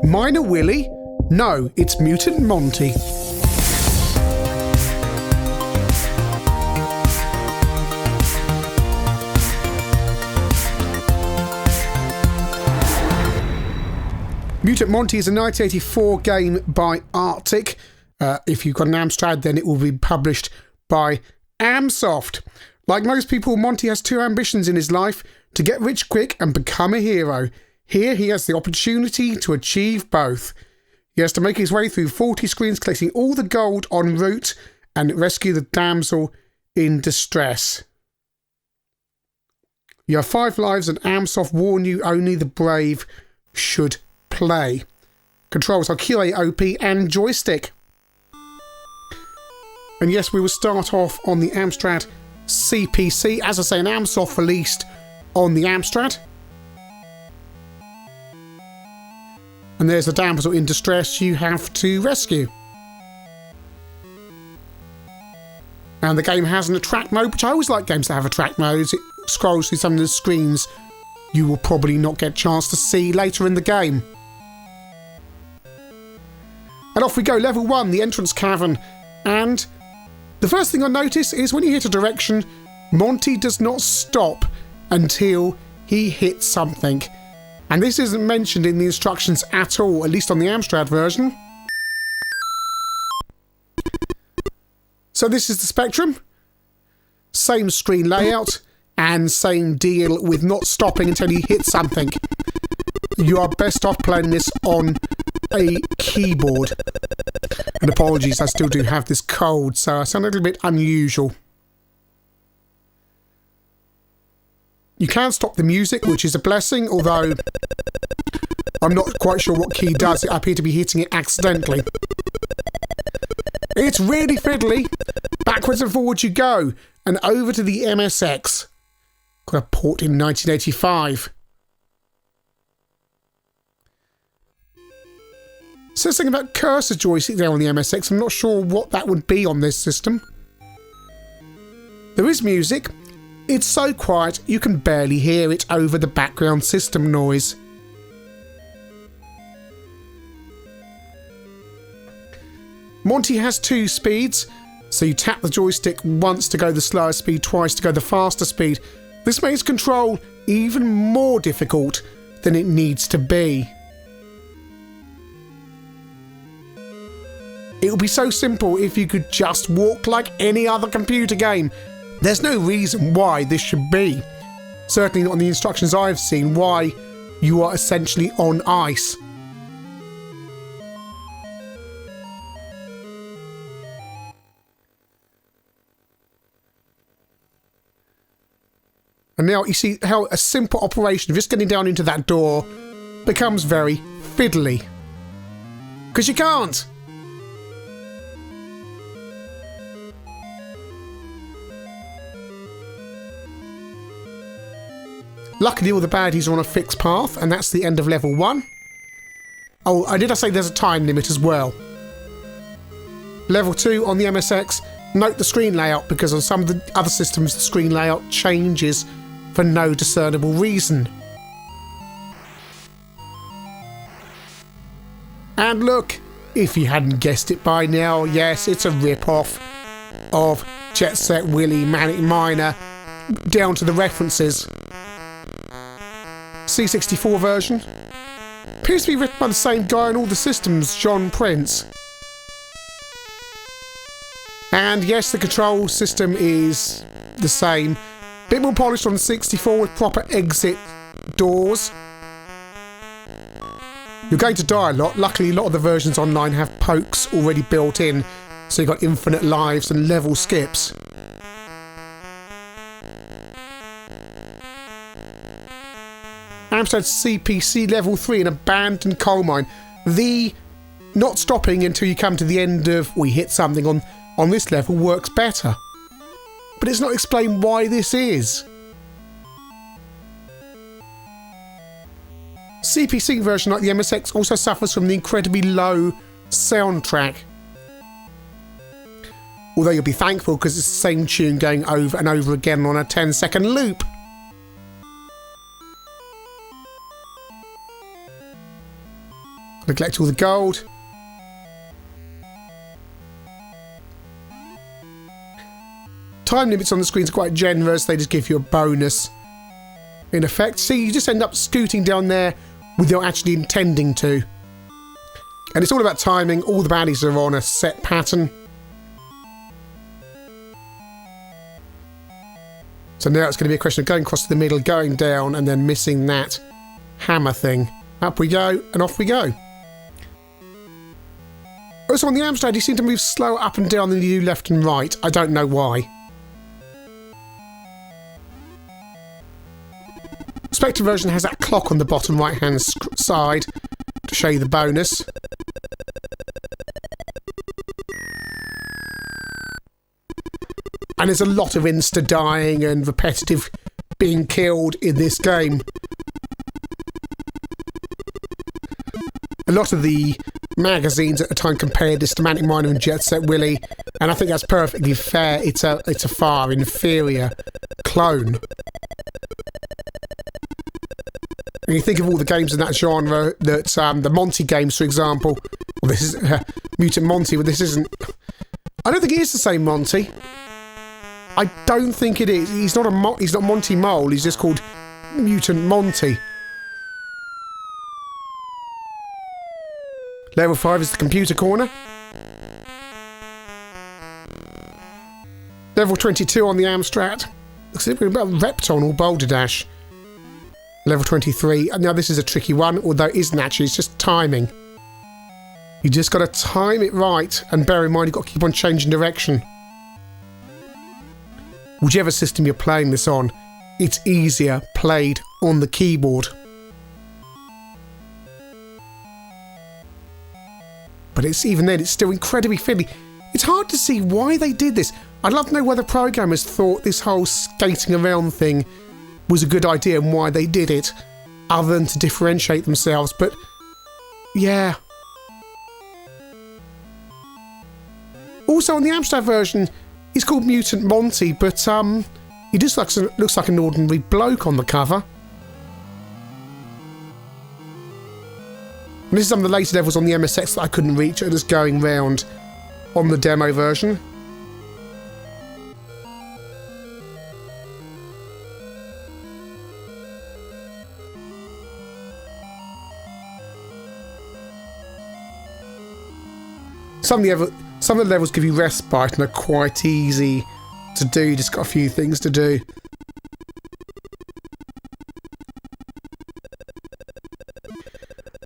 Miner Willy? No, it's Mutant Monty. Mutant Monty is a 1984 game by Artic. If you've got an Amstrad, then it will be published by Amsoft. Like most people, Monty has two ambitions in his life: to get rich quick and become a hero. Here he has the opportunity to achieve both. He has to make his way through 40 screens, collecting all the gold en route and rescue the damsel in distress. You have 5 lives, and Amsoft warn you only the brave should play. Controls are QA, OP and joystick. And yes, we will start off on the Amstrad CPC. As I say, an Amsoft released on the Amstrad. And there's a damsel in distress you have to rescue. And the game has an attract mode, which I always like games that have attract modes. It scrolls through some of the screens you will probably not get a chance to see later in the game. And off we go, level 1, the entrance cavern. And the first thing I notice is when you hit a direction, Monty does not stop until he hits something. And this isn't mentioned in the instructions at all, at least on the Amstrad version. So this is the Spectrum. Same screen layout and same deal with not stopping until you hit something. You are best off playing this on a keyboard. And apologies, I still do have this cold, so I sound a little bit unusual. You can stop the music, which is a blessing, although I'm not quite sure what key does it. I appear to be hitting it accidentally. It's really fiddly. Backwards and forwards you go, and over to the MSX. Got a port in 1985. It says something about cursor joystick there on the MSX. I'm not sure what that would be on this system. There is music. It's so quiet you can barely hear it over the background system noise. Monty has 2 speeds, so you tap the joystick once to go the slower speed, twice to go the faster speed. This makes control even more difficult than it needs to be. It would be so simple if you could just walk like any other computer game. There's no reason why this should be. Certainly not on the instructions I've seen, why you are essentially on ice. And now you see how a simple operation, just getting down into that door, becomes very fiddly. Because you can't. Luckily all the baddies are on a fixed path, and that's the end of level 1. Oh, I say there's a time limit as well. Level 2 on the MSX, note the screen layout, because on some of the other systems the screen layout changes for no discernible reason. And look, if you hadn't guessed it by now, yes, it's a rip-off of Jet Set Willy, Manic Miner, down to the references. C64 version. Appears to be written by the same guy on all the systems, John Prince. And yes, the control system is the same. Bit more polished on the 64 with proper exit doors. You're going to die a lot. Luckily, a lot of the versions online have pokes already built in, so you've got infinite lives and level skips. Amstrad CPC level 3, an abandoned coal mine. The not stopping until you come to the end of, we hit something on this level works better. But it's not explained why this is. CPC version, like the MSX, also suffers from the incredibly low soundtrack. Although you'll be thankful because it's the same tune going over and over again on a 10-second loop. Gotta collect all the gold. Time limits on the screens are quite generous. They just give you a bonus in effect. See, you just end up scooting down there without actually intending to. And it's all about timing. All the baddies are on a set pattern. So now it's going to be a question of going across to the middle, going down, and then missing that hammer thing. Up we go, and off we go. Also on the Amstrad, you seem to move slower up and down than you do left and right. I don't know why. Spectre version has that clock on the bottom right hand side to show you the bonus. And there's a lot of insta-dying and repetitive being killed in this game. A lot of the magazines at the time compared this to Manic Miner and Jet Set Willy, and I think that's perfectly fair. It's a far inferior clone. And you think of all the games in that genre, that the Monty games, for example. Well, this is Mutant Monty, but this isn't. I don't think it is the same Monty. I don't think it is. He's not Monty Mole. He's just called Mutant Monty. Level 5 is the computer corner. Level 22 on the Amstrad. Looks a bit about Repton or Boulder Dash. Level 23. And now this is a tricky one, although it isn't actually. It's just timing. You just got to time it right, and bear in mind you've got to keep on changing direction. Whichever system you're playing this on, it's easier played on the keyboard. But it's even then, it's still incredibly fiddly. It's hard to see why they did this. I'd love to know whether programmers thought this whole skating around thing was a good idea and why they did it, other than to differentiate themselves, but yeah. Also on the Amstrad version, he's called Mutant Monty, but he just looks like an ordinary bloke on the cover. And this is some of the later levels on the MSX that I couldn't reach, just going round on the demo version. Some of the levels give you respite and are quite easy to do. You just got a few things to do.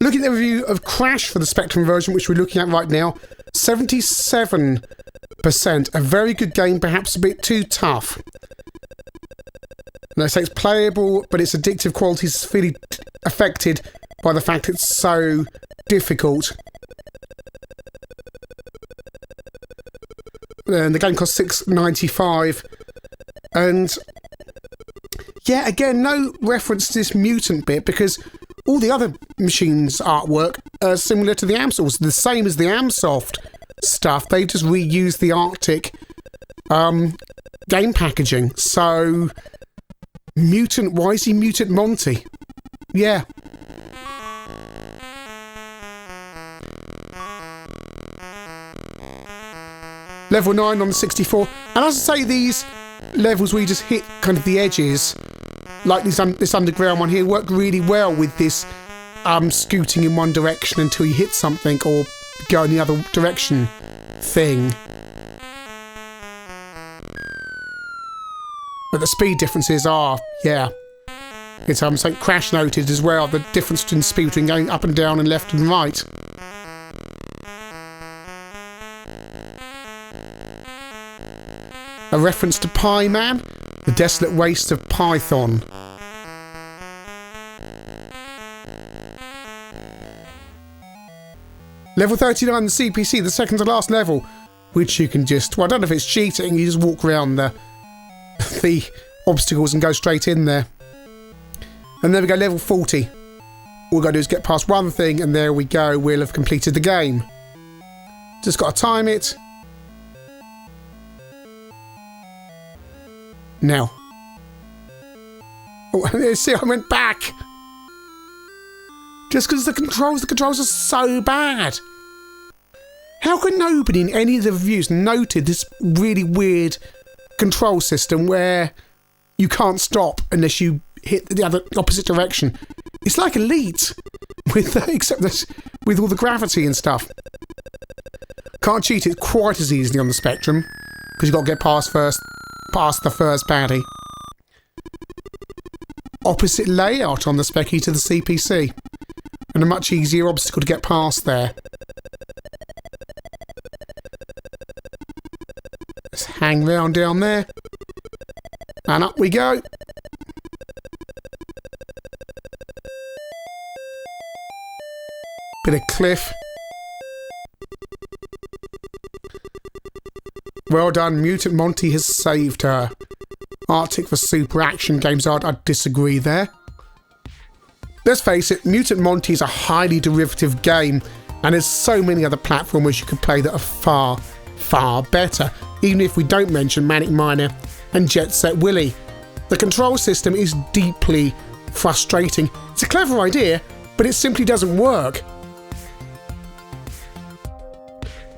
Looking at the review of Crash for the Spectrum version, which we're looking at right now, 77%. A very good game, perhaps a bit too tough. And I say it's playable, but its addictive quality is really affected by the fact it's so difficult. And the game costs $6.95, and yeah, again, no reference to this mutant bit because all the other machines' artwork are similar to the Amsoft, the same as the Amsoft stuff. They just reused the Artic game packaging. So, why is he Mutant Monty? Yeah. Level 9 on the 64, and as I say, these levels where you just hit kind of the edges, like this underground one here, work really well with this scooting in one direction until you hit something or go in the other direction thing. But the speed differences are, yeah. It's something Crash noted as well, the difference between speed between going up and down and left and right. A reference to Pie Man, the desolate waste of Python. Level 39, the CPC, the second to last level, which you can just, well, I don't know if it's cheating, you just walk around the obstacles and go straight in there. And there we go, level 40. All we've got to do is get past one thing, and there we go, we'll have completed the game. Just got to time it. Now. Oh, see, I went back. just because the controls are so bad. How can nobody in any of the reviews noted this really weird control system where you can't stop unless you hit the other opposite direction? It's like Elite, except this, with all the gravity and stuff. Can't cheat it quite as easily on the Spectrum, because you've got to get past the first baddie. Opposite layout on the Specky to the CPC, and a much easier obstacle to get past there. Let's hang round down there, and up we go. Bit of cliff. Well done, Mutant Monty has saved her. Artic for super action games, I'd disagree there. Let's face it, Mutant Monty is a highly derivative game, and there's so many other platformers you could play that are far, far better, even if we don't mention Manic Miner and Jet Set Willy. The control system is deeply frustrating. It's a clever idea, but it simply doesn't work.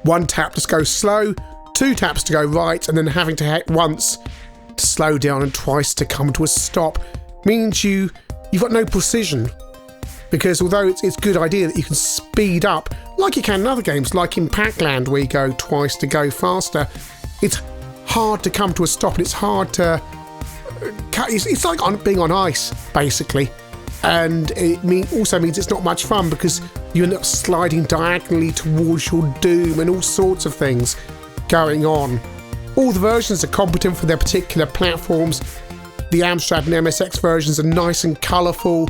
One tap to go slow, 2 taps to go right, and then having to hit once to slow down and twice to come to a stop means you've got no precision. Because although it's a good idea that you can speed up, like you can in other games, like in Pac-Land where you go twice to go faster, it's hard to come to a stop, and it's hard to... It's like being on ice, basically. And it also means it's not much fun because you end up sliding diagonally towards your doom and all sorts of things going on. All the versions are competent for their particular platforms. The Amstrad and MSX versions are nice and colourful.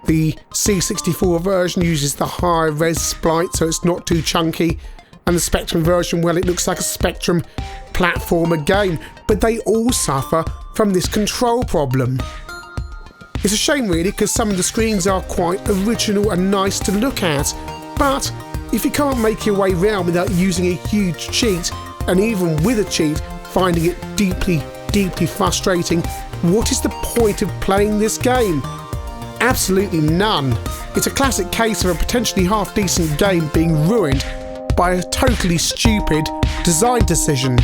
The C64 version uses the higher res sprite so it's not too chunky. And the Spectrum version, well, it looks like a Spectrum platformer game. But they all suffer from this control problem. It's a shame really, because some of the screens are quite original and nice to look at, but if you can't make your way round without using a huge cheat, and even with a cheat finding it deeply, deeply frustrating, what is the point of playing this game? Absolutely none. It's a classic case of a potentially half-decent game being ruined by a totally stupid design decision.